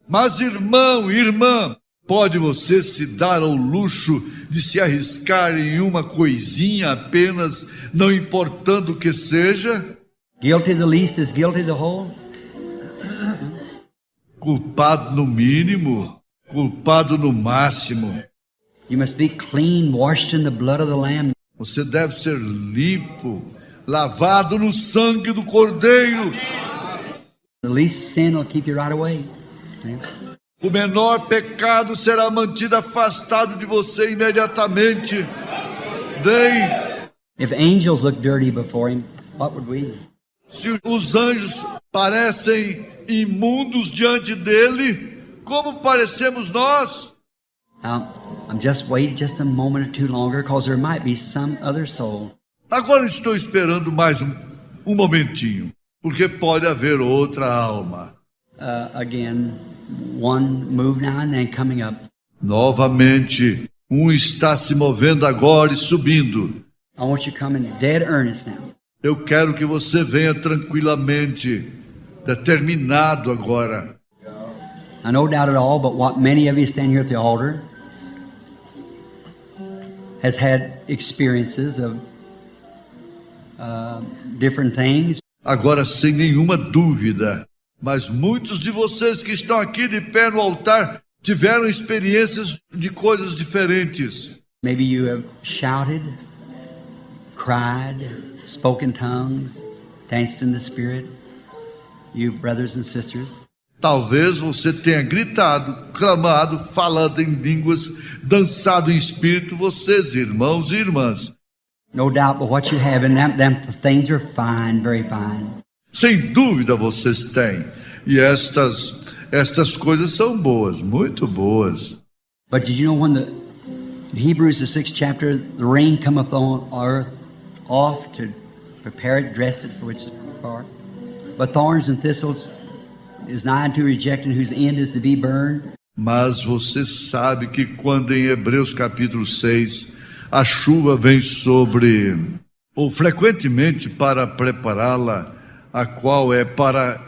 Mas irmão, irmã, pode você se dar ao luxo de se arriscar em uma coisinha apenas, não importando o que seja? Guilty the least is guilty the whole. Culpado no mínimo, culpado no máximo. You must be clean, washed in the blood of the Lamb. Você deve ser limpo, lavado no sangue do Cordeiro. The least sin will keep you right away. See? O menor pecado será mantido afastado de você imediatamente. Vem. If angels look dirty before Him, what would we? Se os anjos parecem imundos diante dele, como parecemos nós? I'm just waiting just a moment or two longer because there might be some other soul. Agora estou esperando mais um momentinho, porque pode haver outra alma. Again, one move now and then coming up. Novamente, está se movendo agora e subindo. I want you to come in dead earnest now. Eu quero que você venha tranquilamente, determinado agora. I no doubt at all, but what many of you stand here at the altar has had experiences of different things. Agora, sem nenhuma dúvida, mas muitos de vocês que estão aqui de pé no altar tiveram experiências de coisas diferentes. Maybe you have shouted, cried, spoken tongues, danced in the Spirit, you brothers and sisters. Talvez você tenha gritado, clamado, falado em línguas, dançado em espírito, vocês, irmãos e irmãs. No doubt but what you have, and them things are fine, very fine. Sem dúvida vocês têm. E estas coisas são boas, muito boas. But did you know when in Hebrews the 6th chapter, the rain cometh on earth off to prepare it, dress it for which it's for? But thorns and thistles is nigh unto rejection, whose end is to be burned. Mas você sabe que quando em Hebreus capítulo 6, a chuva vem sobre, ou frequentemente para prepará-la, a qual é para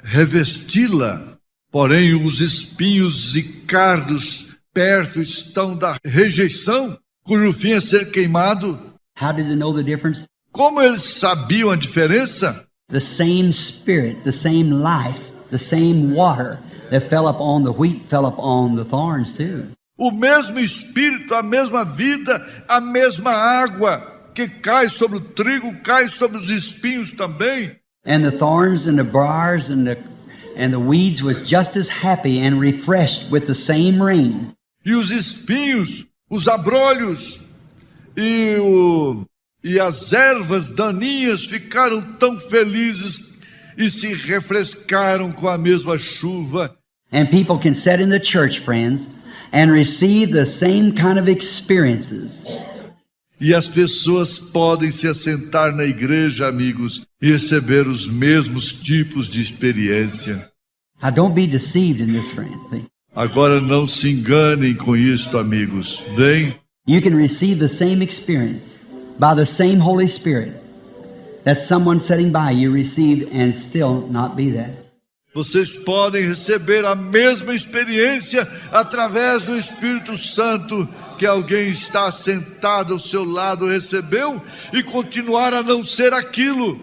revesti-la. Porém, os espinhos e cardos perto estão da rejeição, cujo fim é ser queimado. How did they know the difference? Como eles sabiam a diferença? The same spirit, the same life, the same water that fell upon the wheat fell upon the thorns too. O mesmo Espírito, a mesma vida, a mesma água que cai sobre o trigo, cai sobre os espinhos também. And the thorns and the briars and the weeds was just as happy and refreshed with the same rain. E os espinhos, os abrolhos e as ervas daninhas ficaram tão felizes e se refrescaram com a mesma chuva. And people can sit in the church, friends, and receive the same kind of experiences. E as pessoas podem se assentar na igreja, amigos, e receber os mesmos tipos de experiência. Now don't be deceived in this, friend. See? Agora não se enganem com isto, amigos. Bem, You can receive the same experience by the same Holy Spirit that someone sitting by you received and still not be that. vocês podem receber a mesma experiência através do Espírito Santo que alguém está sentado ao seu lado recebeu e continuar a não ser aquilo.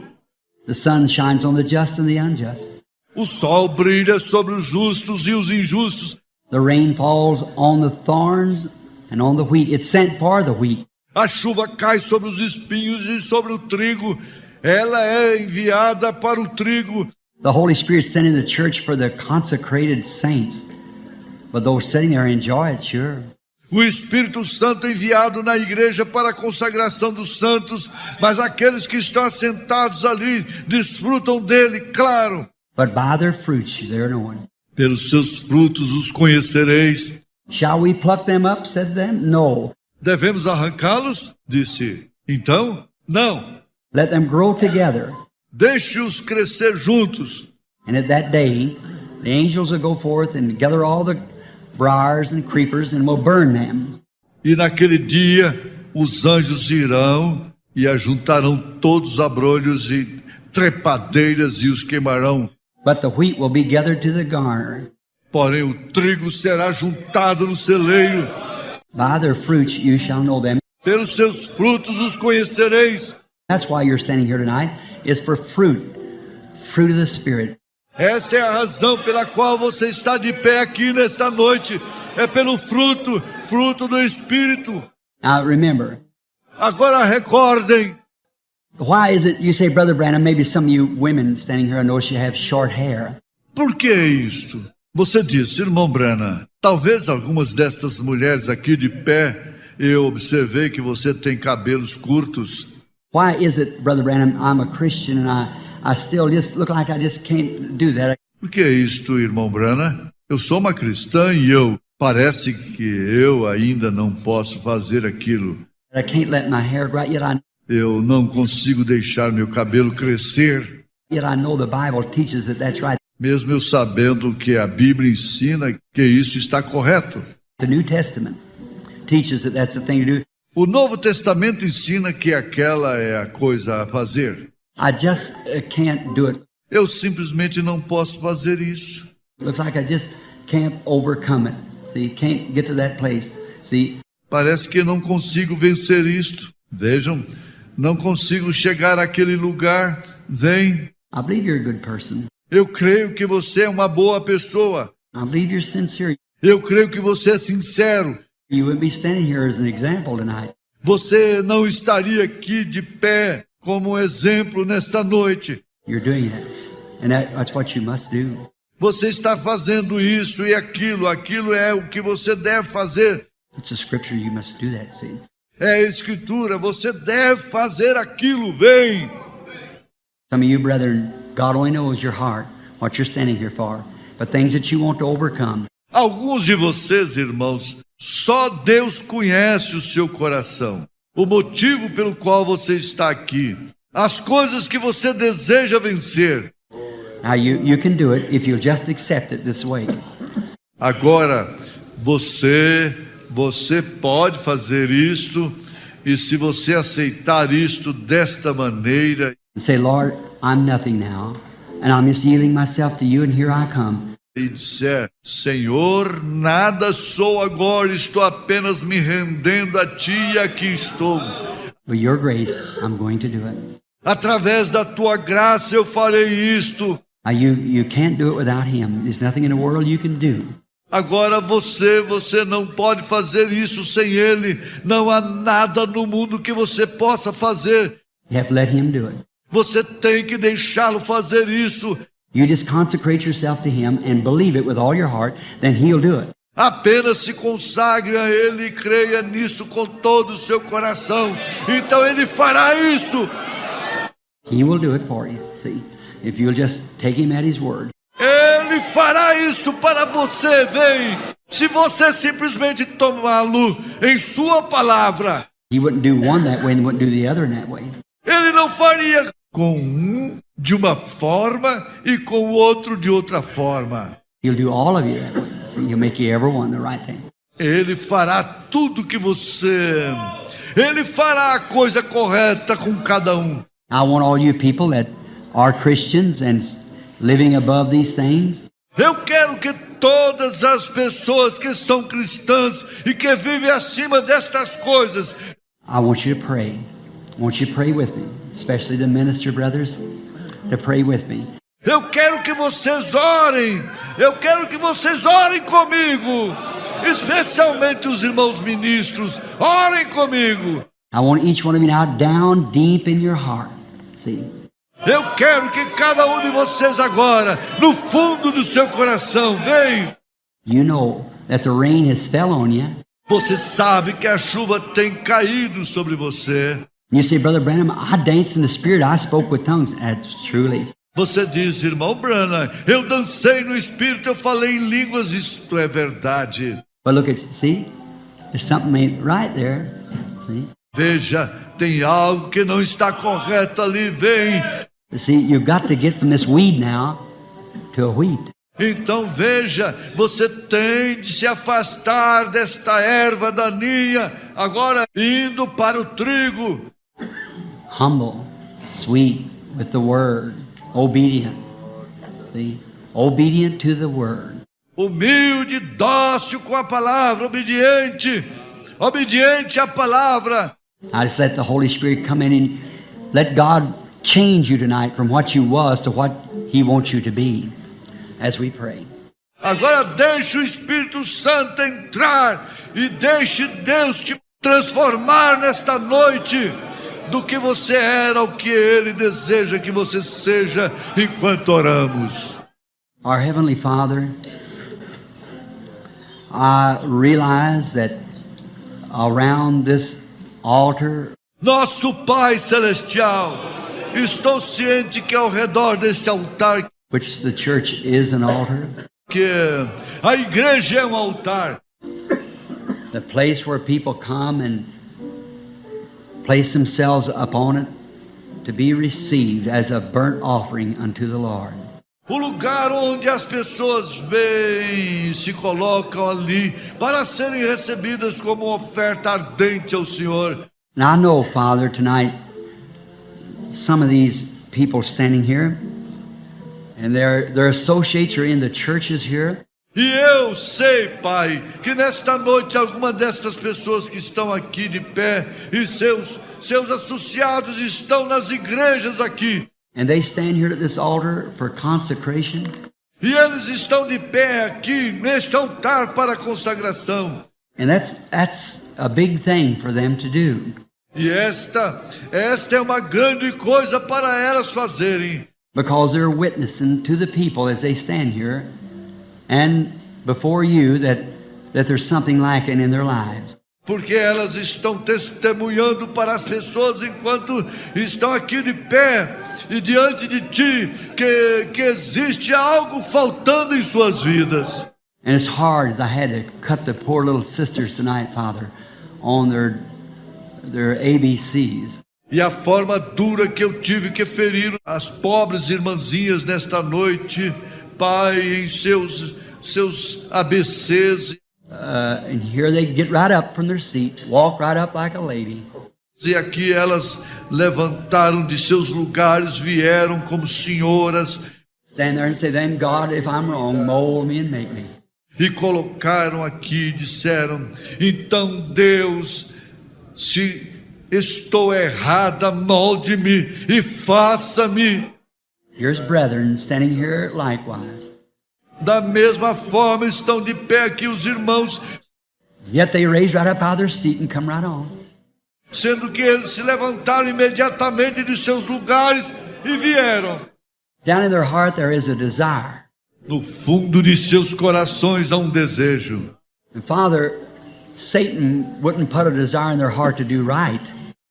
The sun shines on the just and the unjust. O sol brilha sobre os justos e os injustos. The rain falls on the thorns and on the wheat. It's sent for the wheat. A chuva cai sobre os espinhos e sobre o trigo. Ela é enviada para o trigo. The Holy Spirit sent in the church for the consecrated saints. But those sitting there enjoy it, sure. O Espírito Santo é enviado na igreja para a consagração dos santos, mas aqueles que estão assentados ali desfrutam dele, claro. But by their fruits they're known. Pelos seus frutos os conhecereis. Shall we pluck them up? Said them. No. Devemos arrancá-los? Disse. Então, não. Let them grow together. Deixe-os crescer juntos. And at that day, the angels will go forth and gather all the briars and creepers and will burn them. E naquele dia os anjos irão e ajuntarão todos os abrolhos e trepadeiras e os queimarão. But the wheat will be gathered to the garner. Porém o trigo será juntado no celeiro. By their fruits you shall know them. Pelos seus frutos os conhecereis. That's why you're standing here tonight, is for fruit. Fruit of the Spirit. Esta é a razão pela qual você está de pé aqui nesta noite. É pelo fruto, fruto do Espírito. Now remember, Agora recordem. why is it you say, Brother Branham, maybe some of you women standing here, I notice you have short hair. Por que isto? Você disse, irmão Branham, talvez algumas destas mulheres aqui de pé, eu observei que você tem cabelos curtos. Why is it, Brother Branham, I'm a Christian and I still just look like I just can't do that. Por que isto, irmão Branham? Eu sou uma cristã e parece que eu ainda não posso fazer aquilo. I can't let my hair grow, Eu não consigo deixar meu cabelo crescer. yet I know the Bible teaches that that's right. Mesmo eu sabendo que a Bíblia ensina que isso está correto. The New Testament teaches that that's the thing to do. O Novo Testamento ensina que aquela é a coisa a fazer. I just can't do it. Eu simplesmente não posso fazer isso. Looks like I just can't overcome it. See, can't get to that place. See, Parece que não consigo vencer isto. Vejam, não consigo chegar àquele lugar. Vem, I believe you're a good person. eu creio que você é uma boa pessoa. I believe you're sincere. Eu creio que você é sincero. You wouldn't be standing here as an example tonight. Você não estaria aqui de pé como exemplo nesta noite. You're doing that. And that's what you must do. Você está fazendo isso e aquilo é o que você deve fazer. It's a scripture, you must do that, see. É a Escritura, você deve fazer aquilo, vem. Some of you brethren, God only knows your heart, what you're standing here for, but things that you want to overcome. Alguns de vocês, irmãos, só Deus conhece o seu coração, o motivo pelo qual você está aqui, as coisas que você deseja vencer. Now you can do it if you'll just accept it this way. Agora, você pode fazer isto, e se você aceitar isto desta maneira, And say, Lord, I'm nothing now, and I'm just yielding myself to you, and here I come. e disser, Senhor, nada sou agora, estou apenas me rendendo a Ti e aqui estou. With your grace, I'm going to do it. Através da Tua graça eu farei isto. Now you can't do it without Him. There's nothing in the world you can do. Agora você não pode fazer isso sem Ele. Não há nada no mundo que você possa fazer. You have to let Him do it. Você tem que deixá-lo fazer isso. You just consecrate yourself to Him and believe it with all your heart, then He'll do it. Apenas se consagre a Ele e creia nisso com todo o seu coração. Então Ele fará isso. He will do it for you. See, if you'll just take Him at His word. Ele fará isso para você, vem. Se você simplesmente tomá-lo em sua palavra, He wouldn't do one that way and wouldn't do the other in that way. Ele não faria com um de uma forma e com o outro de outra forma. He'll do all of you that way. See, He'll make you every one the right thing. Ele fará tudo que você... Ele fará a coisa correta com cada um. I want all you people that are Christians and living above these things, Eu quero que todas as pessoas que são cristãs e que vivem acima destas coisas, I want you to pray. I want you to pray with me, especially the minister brothers, to pray with me. eu quero que vocês orem. Eu quero que vocês orem comigo. Especialmente os irmãos ministros. Orem comigo. I want each one of you now down deep in your heart. See, Eu quero que cada um de vocês agora, no fundo do seu coração, vem. you know that the rain has fell on you. Você sabe que a chuva tem caído sobre você. You say, Brother Branham, I danced in the Spirit. I spoke with tongues. That's truly. Você diz, irmão Branham, eu dancei no Espírito, eu falei em línguas, isto é verdade. But look at, see, there's something ain't right there. See, Veja, tem algo que não está correto ali, vem. you've got to get from this weed now to a wheat. Então veja, você tem de se afastar desta erva daninha, agora indo para o trigo. Humble, sweet with the word, obedient. See, obedient to the word. Humilde, dócil com a palavra, obediente, obediente à palavra. I just let the Holy Spirit come in and let God change you tonight from what you was to what He wants you to be as we pray. Agora deixe o Espírito Santo entrar e deixe Deus te transformar nesta noite do que você era, o que Ele deseja que você seja enquanto oramos. Our Heavenly Father, I realize that around this altar, Nosso Pai Celestial, estou ciente que ao redor deste altar, which the church is an altar, que a igreja é um altar, the place where people come and place themselves upon it to be received as a burnt offering unto the Lord. o lugar onde as pessoas vêm e se colocam ali para serem recebidas como oferta ardente ao Senhor. And I know, Father, tonight, some of these people standing here, and their associates are in the churches here, E eu sei, Pai, que nesta noite alguma destas pessoas que estão aqui de pé e seus associados estão nas igrejas aqui. and they stand here at this altar for consecration. E eles estão de pé aqui neste altar para a consagração. And that's a big thing for them to do. E esta é uma grande coisa para elas fazerem. Because they're witnessing to the people as they stand here and before you that there's something lacking in their lives. porque elas estão testemunhando para as pessoas enquanto estão aqui de pé e diante de Ti, que existe algo faltando em suas vidas. And it's hard as I had to cut the poor little sisters tonight, Father, on their ABCs. E a forma dura que eu tive que ferir as pobres irmãzinhas nesta noite, Pai, em seus ABCs. And here they get right up from their seat, walk right up like a lady. E aqui elas levantaram de seus lugares, vieram como senhoras. Stand there and say, then God, if I'm wrong, mold me and make me. E colocaram aqui, disseram, então Deus, se estou errada, molde-me e faça-me. Here's brethren standing here likewise. Da mesma forma estão de pé aqui os irmãos, Yet they raised right up out of their seat and come right on. sendo que eles se levantaram imediatamente de seus lugares e vieram. Down in their heart there is a desire. No fundo de seus corações há um desejo. And Father, Satan wouldn't put a desire in their heart to do right.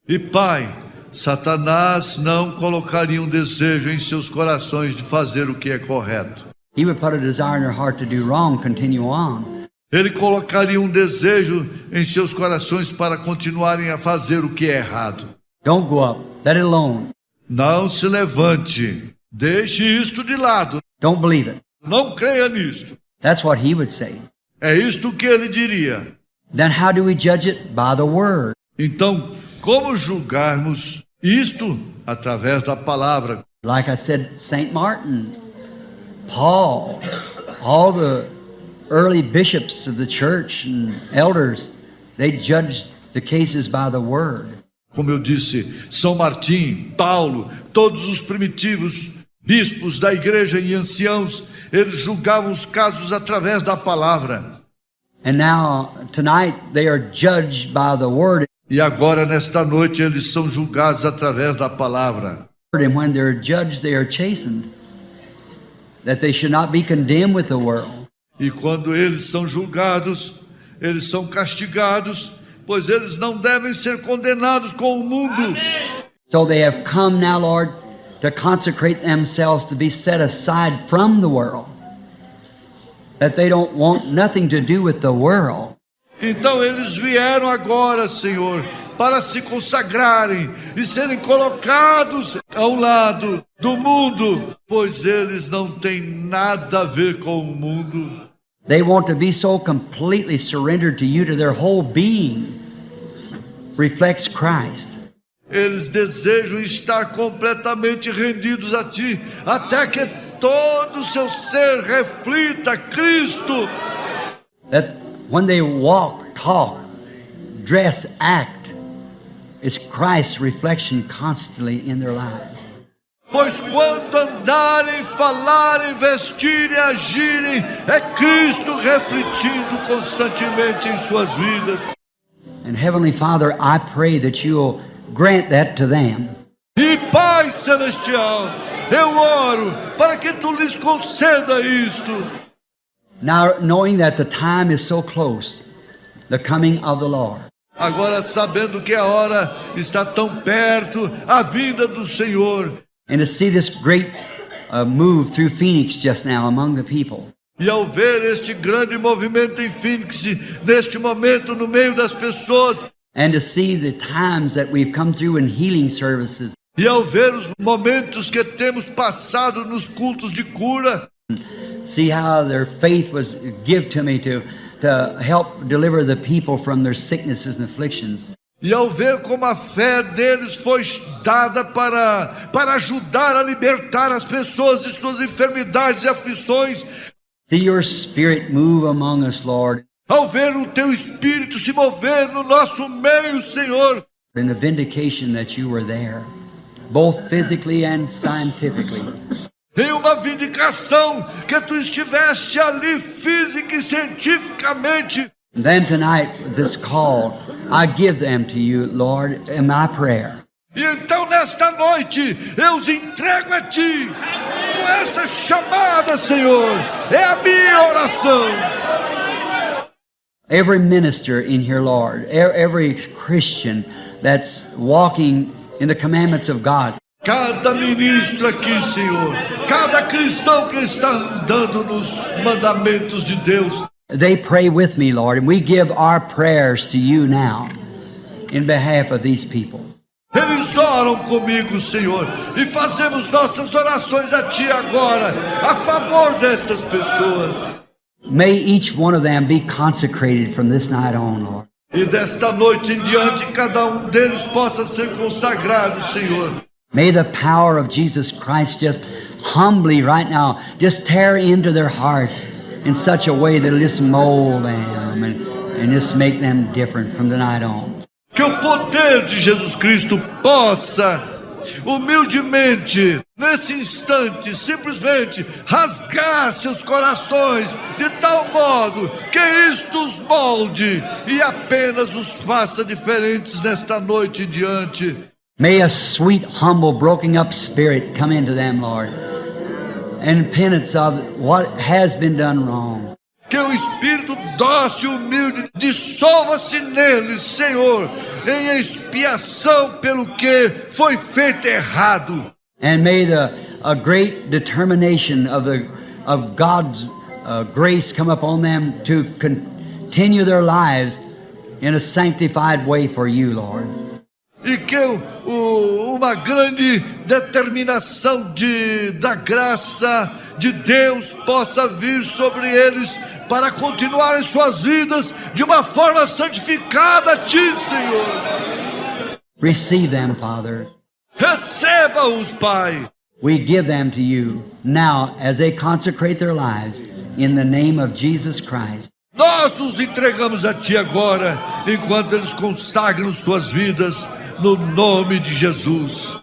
E Pai, Satanás não colocaria um desejo em seus corações de fazer o que é correto. He would put a desire in their heart to do wrong, continue on. Ele colocaria um desejo em seus corações para continuarem a fazer o que é errado. Don't go up. Let it alone. Não se levante. Deixe isto de lado. Don't believe it. Não creia nisto. That's what he would say. É isto que ele diria. Then how do we judge it? By the word. Então, como julgarmos isto? Através da palavra. Like I said, St. Martin, Paul, all the early bishops of the church and elders, they judged the cases by the word. Como eu disse, São Martim, Paulo, todos os primitivos bispos da igreja e anciãos, eles julgavam os casos através da palavra. And now, tonight, they are judged by the word. E agora, nesta noite, eles são julgados através da palavra. And when they're judged, they are chastened, that they should not be condemned with the world. E quando eles são julgados, eles são castigados, pois eles não devem ser condenados com o mundo. So they have come now, Lord, to consecrate themselves to be set aside from the world, that they don't want nothing to do with the world. Então eles vieram agora, Senhor, para se consagrarem e serem colocados ao lado do mundo, pois eles não têm nada a ver com o mundo. They want to be so completely surrendered to you, to their whole being reflects Christ. Eles desejam estar completamente rendidos a Ti, até que todo o seu ser reflita Cristo. That when they walk, talk, dress, act, it's Christ's reflection constantly in their lives. Pois quando andarem, falarem, vestirem, agirem, é Cristo refletindo constantemente em suas vidas. And Heavenly Father, I pray that you'll grant that to them. E Pai Celestial, eu oro para que Tu lhes conceda isto. Now, knowing that the time is so close, the coming of the Lord. Agora sabendo que a hora está tão perto, a vinda do Senhor. And to see this great move through Phoenix just now among the people. E ao ver este grande movimento em Phoenix, neste momento no meio das pessoas, And to see the times that we've come through in healing services. e ao ver os momentos que temos passado nos cultos de cura, See how their faith was given to me to help deliver the people from their sicknesses and afflictions. e ao ver como a fé deles foi dada para ajudar a libertar as pessoas de suas enfermidades e aflições, See your Spirit move among us, Lord, ao ver o Teu Espírito se mover no nosso meio, Senhor, in the vindication that you were there, both physically and scientifically. em uma vindicação que Tu estiveste ali física e cientificamente. And then tonight, with this call, I give them to you, Lord, in my prayer. E então nesta noite eu os entrego a Ti, com esta chamada, Senhor, é a minha oração. Every minister in here, Lord, every Christian that's walking in the commandments of God. Cada ministro aqui, Senhor, cada cristão que está andando nos mandamentos de Deus, They pray with me, Lord, and we give our prayers to you now in behalf of these people. eles oram comigo, Senhor, e fazemos nossas orações a Ti agora, a favor destas pessoas. May each one of them be consecrated from this night on, Lord. E desta noite em diante, cada deles possa ser consagrado, Senhor. May the power of Jesus Christ just humbly right now just tear into their hearts in such a way that it'll just mold them and just make them different from the night on. Que o poder de Jesus Cristo possa, humildemente, nesse instante, simplesmente rasgar seus corações de tal modo que isto os molde e apenas os faça diferentes nesta noite em diante. May a sweet, humble, broken up spirit come into them, Lord, and penance of what has been done wrong. Que o Espírito dócil e humilde dissolva-se neles, Senhor, em expiação pelo que foi feito errado. And may a great determination of God's grace come upon them to continue their lives in a sanctified way for you, Lord. E que uma grande determinação da graça de Deus possa vir sobre eles para continuarem suas vidas de uma forma santificada a Ti, Senhor. Receive them, Father. Receba-os, Pai. We give them to you now as they consecrate their lives in the name of Jesus Christ. Nós os entregamos a Ti agora, enquanto eles consagram suas vidas no nome de Jesus.